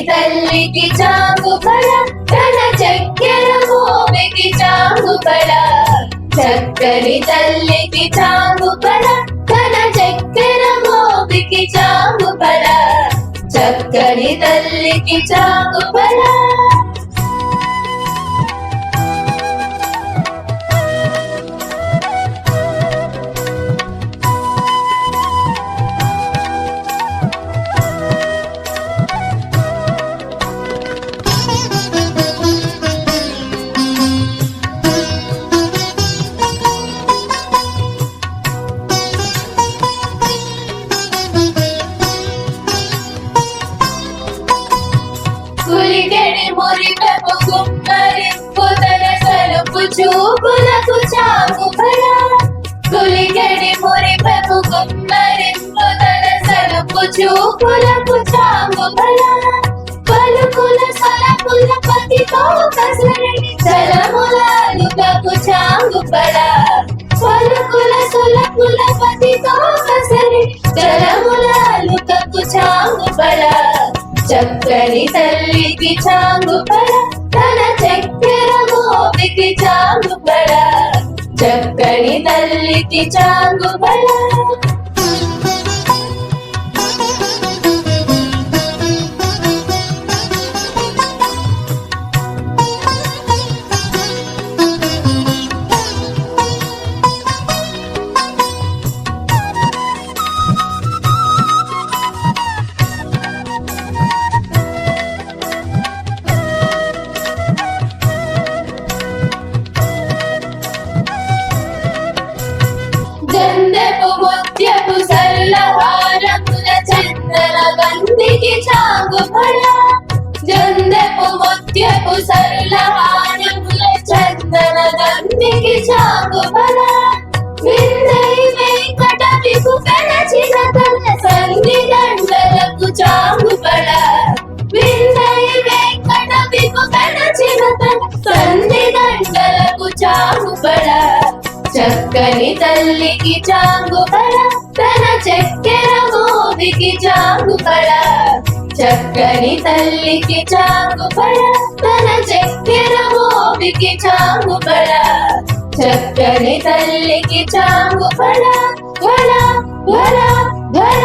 తల్లికి చాంగుబళ తన చక్కెర మోవికి చాంగుబళ చక్కని తల్లికి చాంగుబళ తన చక్కెర మోవికి చాంగుబళ చక్కని తల్లికి చాంగుబళ కులికెడి మురిపెపు గుమ్మరింపు తన సలుపు చూపులకు చాంగుబళ కులికెడి మురిపెపు గుమ్మరింపు తన సలుపు చూపులకు చాంగుబళ పలుకుల సలపుల పతితో కసరడి చలములకు చాంగుబళ పలుకుల సలపుల పతితో కసరడి చలములకు చాంగుబళ చక్కని తల్లికి చాంగుబళ తన చక్కెర మోవికి చాంగుబళ చక్కని తల్లికి చాంగుబళ గంధపు ముత్యపు సరళహారముల చందన గంధికి చాంగుబళ గంధపు ముత్యపు సరళహారముల చందన గంధికి చాంగుబళ విందై వెంకట విపు పెనచిన తన సంధి గంటలకు చాంగుబళ విందై వెంకట విపు పెనచిన తన సంధి గంటలకు చాంగుబళ చక్కని తల్లికి చాంగుబళ తన చక్కెర మోవికి చాంగుబళ చక్కని తల్లికి చాంగుబళ తన చక్కెర మోవికి చాంగుబళ చక్కని తల్లికి చాంగుబళ బళ బళ బళ